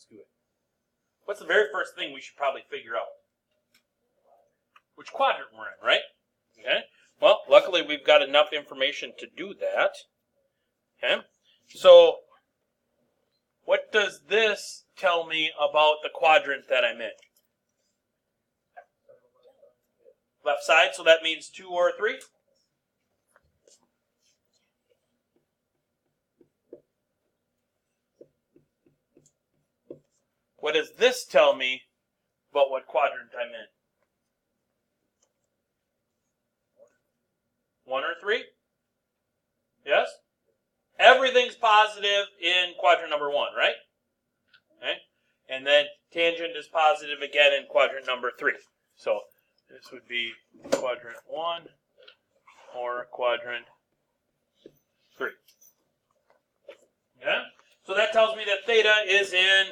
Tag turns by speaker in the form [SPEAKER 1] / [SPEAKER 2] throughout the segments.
[SPEAKER 1] Let's do it. What's the very first thing we should probably figure out? Which quadrant we're in, right? Okay. Well, luckily we've got enough information to do that. Okay. So, what does this tell me about the quadrant that I'm in? Left side, so that means 2 or 3? What does this tell me about what quadrant I'm in? 1 or 3? Yes? Everything's positive in quadrant number 1, right? Okay. And then tangent is positive again in quadrant number 3. So this would be quadrant 1 or quadrant 3. Okay? So that tells me that theta is in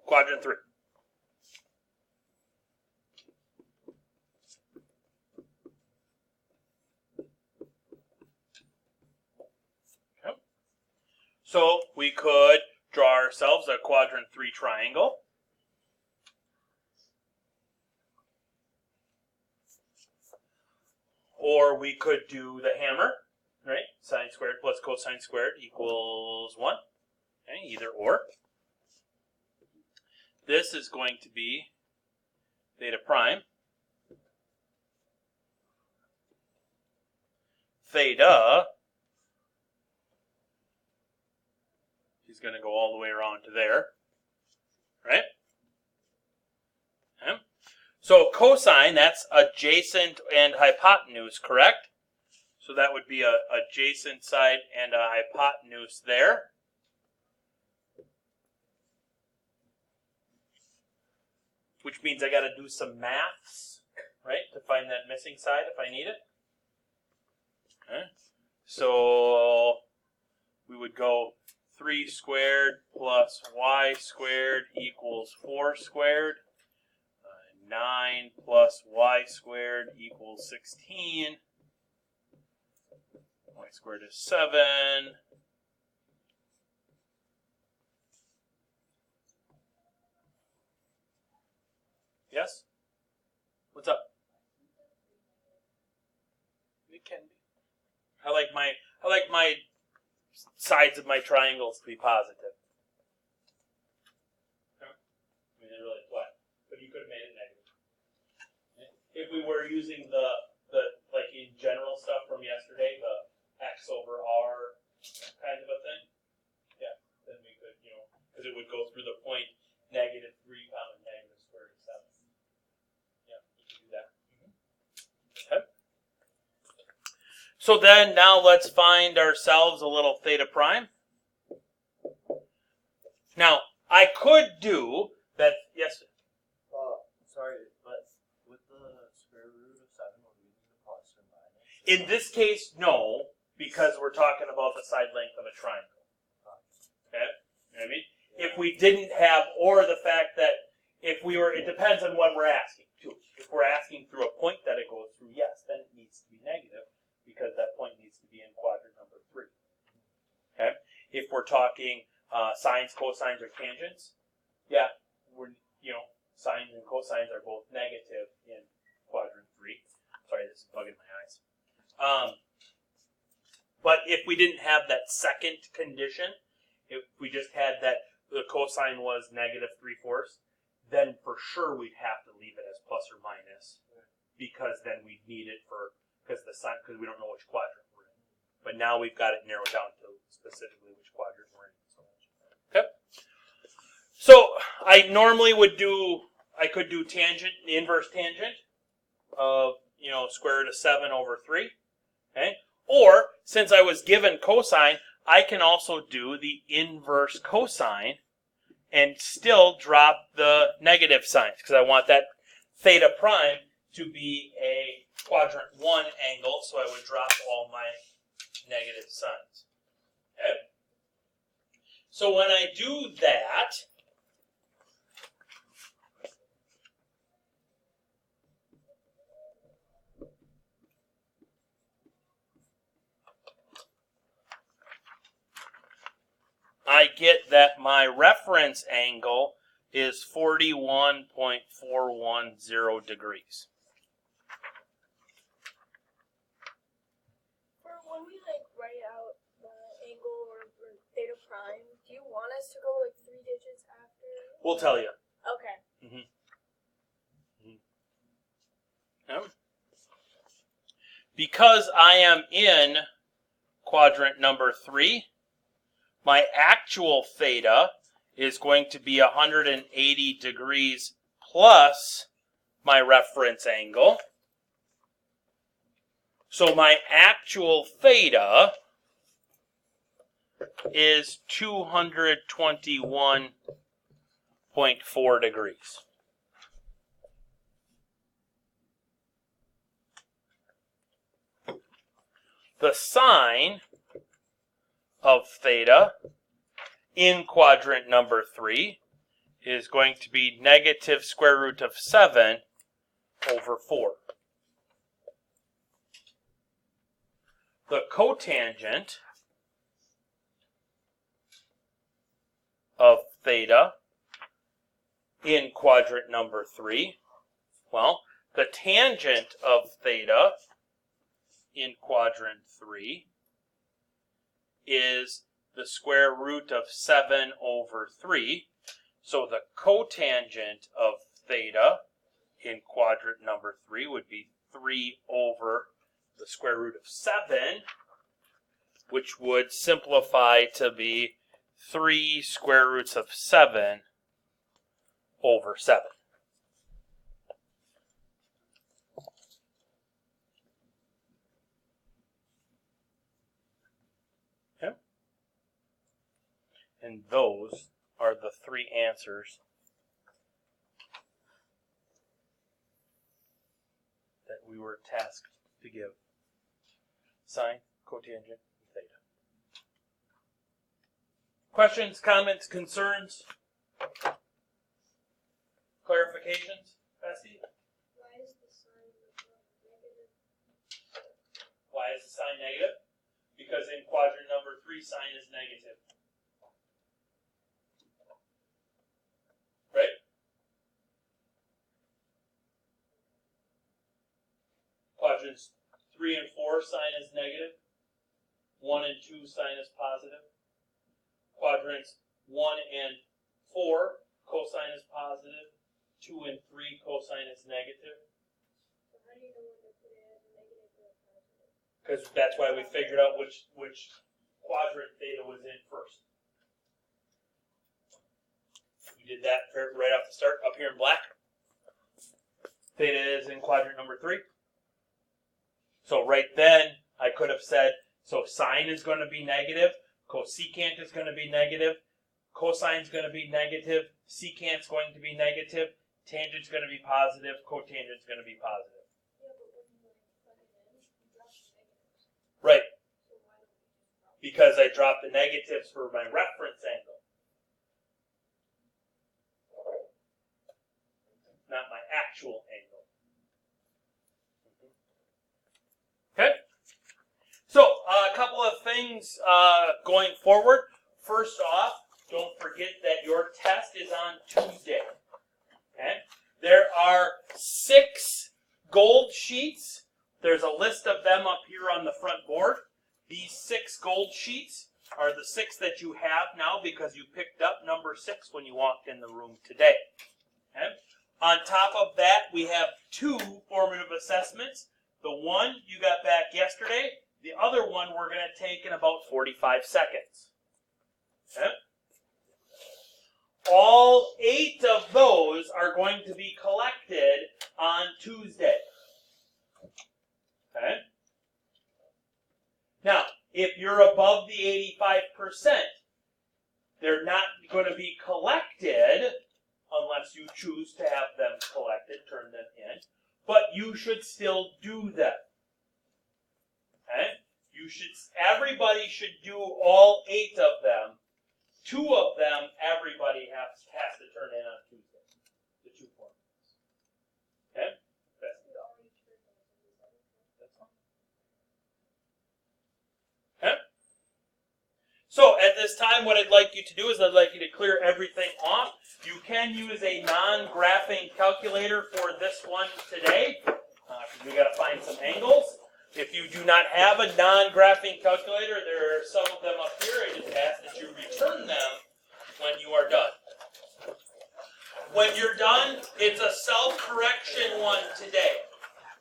[SPEAKER 1] quadrant 3. Okay. So we could draw ourselves a quadrant 3 triangle. Or we could do the hammer, right? Sine squared plus cosine squared equals 1. Okay, either or. This is going to be theta prime. Theta is going to go all the way around to there, right? Okay. So cosine, that's adjacent and hypotenuse, correct? So that would be a adjacent side and a hypotenuse there. Which means I got to do some maths, right, to find that missing side if I need it. Okay. So we would go 3 squared plus y squared equals 4 squared. 9 plus y squared equals 16. Y squared is 7. Yes? What's up? It can be. I like my sides of my triangles to be positive. I mean, they're really flat, but you could have made it negative. If we were using the like in general stuff from yesterday, the x over r kind of a thing, yeah, then we could, because it would go through the point -3 comma negative square root of 7. Yeah, we could do that. Okay. So then now let's find ourselves a little theta prime. Now I could do that. Yes.
[SPEAKER 2] Sorry, but with the square root of 7, we're using the plus or minus.
[SPEAKER 1] In this case, no, because we're talking about the side length of a triangle. Okay? You know what I mean? Yeah. If we didn't have, or the fact that if we were, it depends on what we're asking too. If we're asking through a point that it goes through, yes, then it needs to be negative because that point needs to be in quadrant number 3. Okay? If we're talking sines, cosines, or tangents, yeah, we're, sines and cosines are both negative in quadrant 3. Sorry, this is bugging my eyes. But if we didn't have that second condition, if we just had that the cosine was -3/4, then for sure we'd have to leave it as plus or minus, because then we'd need it because we don't know which quadrant we're in. But now we've got it narrowed down to specifically which quadrant we're in. Okay. So I normally I could do tangent, the inverse tangent of, square root of 7 over 3. Okay? Or, since I was given cosine, I can also do the inverse cosine and still drop the negative signs, because I want that theta prime to be a quadrant 1 angle, so I would drop all my negative signs. Okay? So when I do that, I get that my reference angle is 41.410 degrees.
[SPEAKER 3] For when we write out the angle or theta prime, do you want us to go 3 digits after?
[SPEAKER 1] We'll tell you.
[SPEAKER 3] Okay.
[SPEAKER 1] Yep. Because I am in quadrant number 3, my actual theta is going to be 180 degrees plus my reference angle. So my actual theta is 221.4 degrees. The sine of theta in quadrant number 3 is going to be negative square root of 7 over 4. The cotangent of theta in quadrant number 3, well, the tangent of theta in quadrant 3 is the square root of 7 over 3. So the cotangent of theta in quadrant number 3 would be 3 over the square root of 7, which would simplify to be 3 square roots of 7 over 7. Okay. And those are the 3 answers that we were tasked to give. Sine, cotangent, and theta. Questions, comments, concerns? Clarifications? Bessie?
[SPEAKER 3] Why is the sign negative?
[SPEAKER 1] Why is the sign negative? Because in quadrant number 3, sign is negative. Right? Quadrants 3 and 4, sign is negative. 1 and 2, sign is positive. Quadrants 1 and 4, cosine is positive. 2 and 3, cosine is negative.
[SPEAKER 3] So how do you know when to put it as a negative or a positive?
[SPEAKER 1] Because that's why we figured out which quadrant theta was in first. We did that right off the start, up here in black. Theta is in quadrant number 3. So right then, I could have said, so sine is going to be negative, cosecant is going to be negative, cosine is going to be negative, secant is going to be negative, tangent is going to be positive, cotangent is going to be positive.
[SPEAKER 3] Yeah, but when you plug it in, you drop the negatives.
[SPEAKER 1] Right,
[SPEAKER 3] So why don't we just drop
[SPEAKER 1] because I dropped the negatives for my reference angle, not my actual angle. Okay? So, a couple of things going forward. First off, don't forget that your test is on Tuesday. Okay? There are 6 gold sheets. There's a list of them up here on the front board. These 6 gold sheets are the 6 that you have now because you picked up number 6 when you walked in the room today. Okay? On top of that, we have 2 formative assessments. The one you got back yesterday. The other one we're going to take in about 45 seconds. Okay? All 8 of those are going to be collected on Tuesday. Okay? Now, if you're above the 85%, they're not going to be collected unless you choose to have them collected, turn them in. But you should still do them. Okay? Everybody should do all 8 of them. 2 of them, everybody has to turn in on Tuesday. The 2 formulas. Okay? That's fine. Okay? So at this time, what I'd like you to do is I'd like you to clear everything off. You can use a non-graphing calculator for this one today. We got to find some angles. If you do not have a non-graphing calculator, there are some of them up here. I just ask that you return them when you are done. When you're done, it's a self-correction one today.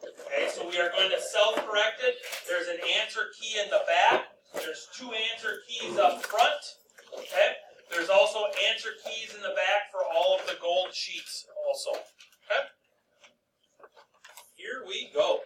[SPEAKER 1] Okay, so we are going to self-correct it. There's an answer key in the back. There's 2 answer keys up front. Okay. There's also answer keys in the back for all of the gold sheets also. Okay. Here we go.